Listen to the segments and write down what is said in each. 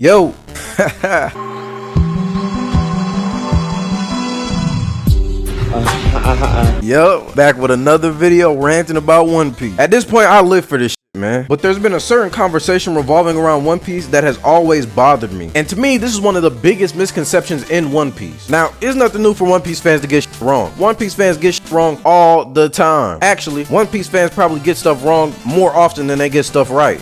Yo. Yo, back with another video ranting about One Piece. At this point, I live for this shit, man. But there's been a certain conversation revolving around One Piece that has always bothered me. And to me, this is one of the biggest misconceptions in One Piece. Now, it's nothing new for One Piece fans to get shit wrong. One Piece fans get shit wrong all the time. Actually, One Piece fans probably get stuff wrong more often than they get stuff right.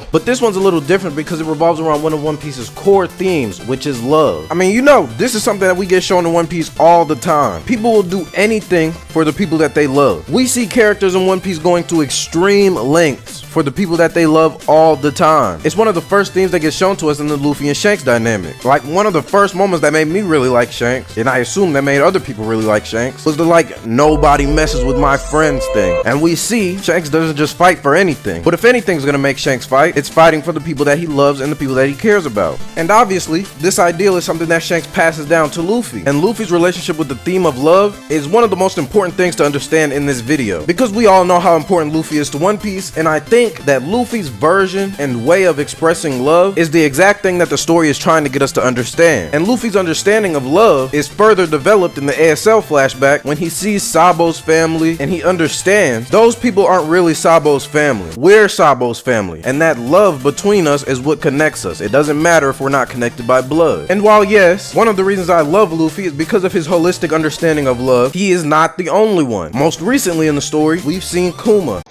But this one's a little different because it revolves around one of One Piece's core themes, which is love. I mean, you know, this is something that we get shown in One Piece all the time. People will do anything for the people that they love. We see characters in One Piece going to extreme lengths for the people that they love all the time. It's one of the first themes that gets shown to us in the Luffy and Shanks dynamic. Like, one of the first moments that made me really like Shanks, and I assume that made other people really like Shanks, was the like, nobody messes with my friends thing. And we see Shanks doesn't just fight for anything, but if anything's gonna make Shanks fight, it's fighting for the people that he loves and the people that he cares about. And obviously, this ideal is something that Shanks passes down to Luffy. And Luffy's relationship with the theme of love is one of the most important things to understand in this video. Because we all know how important Luffy is to One Piece, and I think that Luffy's version and way of expressing love is the exact thing that the story is trying to get us to understand. And Luffy's understanding of love is further developed in the ASL flashback when he sees Sabo's family and he understands those people aren't really Sabo's family. We're Sabo's family, and that love between us is what connects us. It doesn't matter if we're not connected by blood. And while yes, one of the reasons I love Luffy is because of his holistic understanding of love, he is not the only one. Most recently in the story, we've seen Kuma.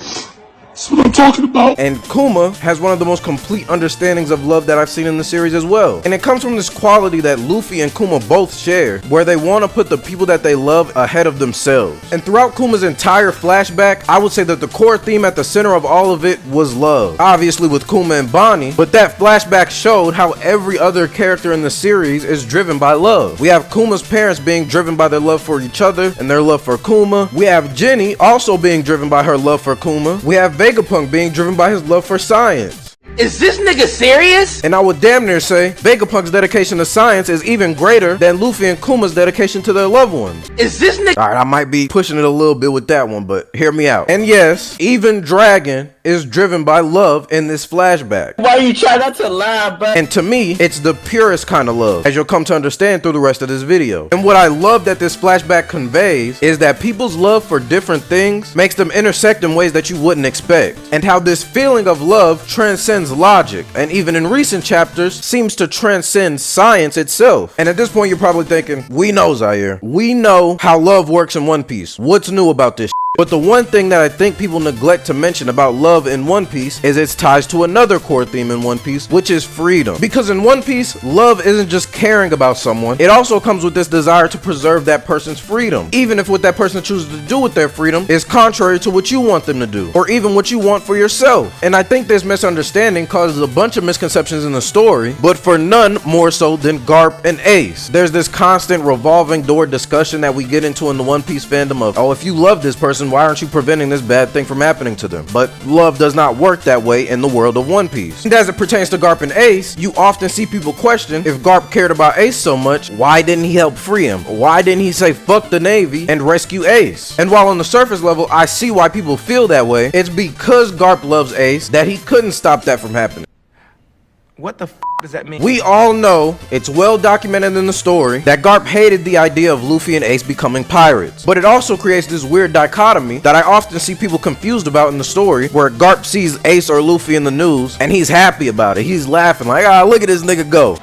That's what I'm talking about. And Kuma has one of the most complete understandings of love that I've seen in the series as well. And it comes from this quality that Luffy and Kuma both share, where they want to put the people that they love ahead of themselves. And throughout Kuma's entire flashback, I would say that the core theme at the center of all of it was love. Obviously with Kuma and Bonnie, but that flashback showed how every other character in the series is driven by love. We have Kuma's parents being driven by their love for each other and their love for Kuma. We have Jenny also being driven by her love for Kuma. We have Vegapunk being driven by his love for science. Is this nigga serious? And I would damn near say Vegapunk's dedication to science is even greater than Luffy and Kuma's dedication to their loved ones. Is this nigga— Alright, I might be pushing it a little bit with that one, but hear me out. And yes, even Dragon is driven by love in this flashback. Why you try not to lie, bro? And to me, it's the purest kind of love, as you'll come to understand through the rest of this video. And what I love that this flashback conveys is that people's love for different things makes them intersect in ways that you wouldn't expect. And how this feeling of love transcends logic, and even in recent chapters, seems to transcend science itself. And at this point, you're probably thinking, we know, Zaire. We know how love works in One Piece. What's new about this shit? But the one thing that I think people neglect to mention about love in One Piece is its ties to another core theme in One Piece, which is freedom. Because in One Piece, love isn't just caring about someone, it also comes with this desire to preserve that person's freedom, even if what that person chooses to do with their freedom is contrary to what you want them to do, or even what you want for yourself. And I think this misunderstanding causes a bunch of misconceptions in the story, but for none more so than Garp and Ace. There's this constant revolving door discussion that we get into in the One Piece fandom of, oh, if you love this person, why aren't you preventing this bad thing from happening to them? But love does not work that way in the world of One Piece. And as it pertains to Garp and Ace, you often see people question, if Garp cared about Ace so much, why didn't he help free him? Why didn't he say fuck the Navy and rescue Ace? And while on the surface level I see why people feel that way, it's because Garp loves Ace that he couldn't stop that from happening. What the f does that mean? We all know, it's well documented in the story, that Garp hated the idea of Luffy and Ace becoming pirates. But it also creates this weird dichotomy that I often see people confused about in the story, where Garp sees Ace or Luffy in the news and he's happy about it. He's laughing like, ah, look at this nigga go.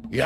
And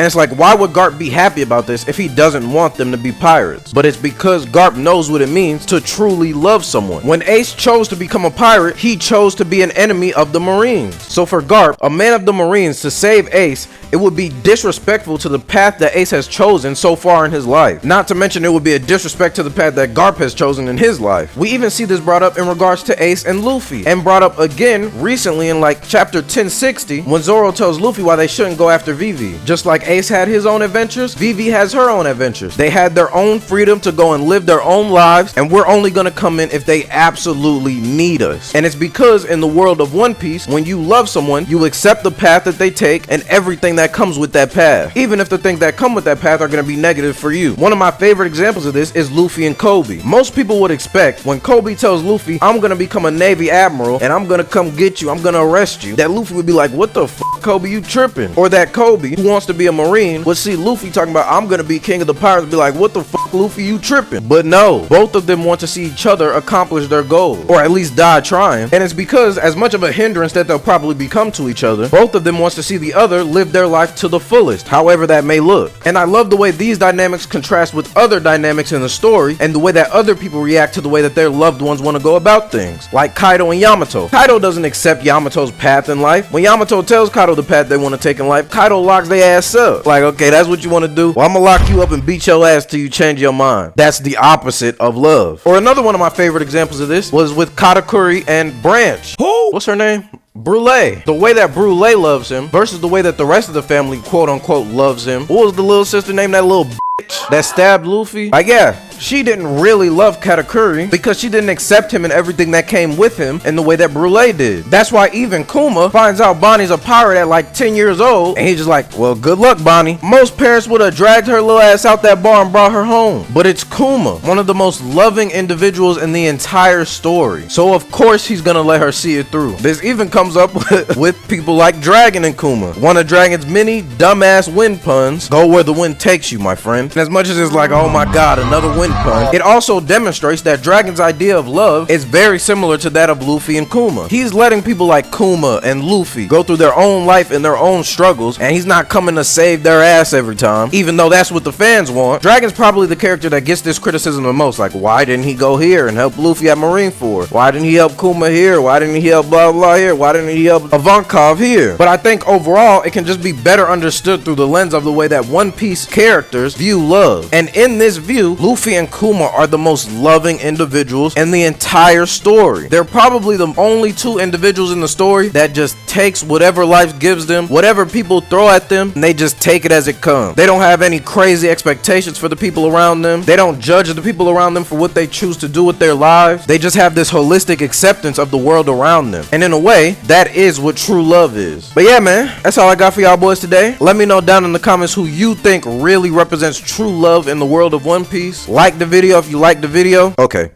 it's like, why would Garp be happy about this if he doesn't want them to be pirates? But it's because Garp knows what it means to truly love someone. When Ace chose to become a pirate, he chose to be an enemy of the Marines. So for Garp, a man of the Marines, to save Ace, it would be disrespectful to the path that Ace has chosen so far in his life. Not to mention it would be a disrespect to the path that Garp has chosen in his life. We even see this brought up in regards to Ace and Luffy, and brought up again recently in like chapter 1060, when Zoro tells Luffy why they shouldn't go after Vivi. Just like Ace had his own adventures, Vivi has her own adventures. They had their own freedom to go and live their own lives, and we're only gonna come in if they absolutely need us. And it's because in the world of One Piece, when you love someone, you accept the path that they take and everything that comes with that path, even if the things that come with that path are gonna be negative for you. One of my favorite examples of this is Luffy and Kobe. Most people would expect when Kobe tells Luffy, I'm gonna become a Navy Admiral and I'm gonna come get you, I'm gonna arrest you, that Luffy would be like, what the f, Kobe, you tripping? Or that Kobe, who wants to be a Marine, would see Luffy talking about, I'm gonna be king of the pirates, and be like, what the f, Luffy, you tripping? But no, both of them want to see each other accomplish their goals, or at least die trying. And it's because, as much of a hindrance that they'll probably become to each other, both of them wants to see the other live their life to the fullest, however that may look. And I love the way these dynamics contrast with other dynamics in the story, and the way that other people react to the way that their loved ones want to go about things, like Kaido and Yamato. Kaido doesn't accept Yamato's path in life. When Yamato tells Kaido the path they want to take in life, Kaido locks their ass up. Like, okay, that's what you want to do? Well, I'm gonna lock you up and beat your ass till you change your mind. That's the opposite of love. Or another one of my favorite examples of this was with Katakuri and Branch. Who? What's her name? Brule. The way that Brule loves him versus the way that the rest of the family quote unquote loves him. What was the little sister name? That little bitch that stabbed Luffy? Like, yeah, she didn't really love Katakuri because she didn't accept him and everything that came with him in the way that Brule did. That's why even Kuma finds out Bonnie's a pirate at like 10 years old, and he's just like, well, good luck, Bonnie. Most parents would have dragged her little ass out that bar and brought her home. But it's Kuma, one of the most loving individuals in the entire story. So of course he's gonna let her see it through. This even comes up with people like Dragon and Kuma. One of Dragon's many dumbass wind puns, go where the wind takes you, my friend. And as much as it's like, oh my god, another wind pun, it also demonstrates that Dragon's idea of love is very similar to that of Luffy and Kuma. He's letting people like Kuma and Luffy go through their own life and their own struggles, and he's not coming to save their ass every time, even though that's what the fans want. Dragon's probably the character that gets this criticism the most. Like, why didn't he go here and help Luffy at Marineford? Why didn't he help Kuma here? Why didn't he help blah blah here? Why didn't he help Ivankov here? But I think overall it can just be better understood through the lens of the way that One Piece characters view love. And in this view, Luffy and Kuma are the most loving individuals in the entire story. They're probably the only two individuals in the story that just takes whatever life gives them, whatever people throw at them, and they just take it as it comes. They don't have any crazy expectations for the people around them. They don't judge the people around them for what they choose to do with their lives. They just have this holistic acceptance of the world around them. And in a way, that is what true love is. But yeah, man, that's all I got for y'all boys today. Let me know down in the comments who you think really represents true love in the world of One Piece. Like the video if you like the video. Okay,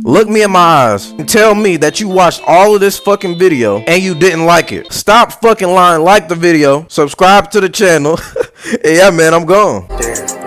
look me in my eyes and tell me that you watched all of this fucking video and you didn't like it. Stop fucking lying. Like the video, subscribe to the channel. And yeah, man, I'm gone. Damn.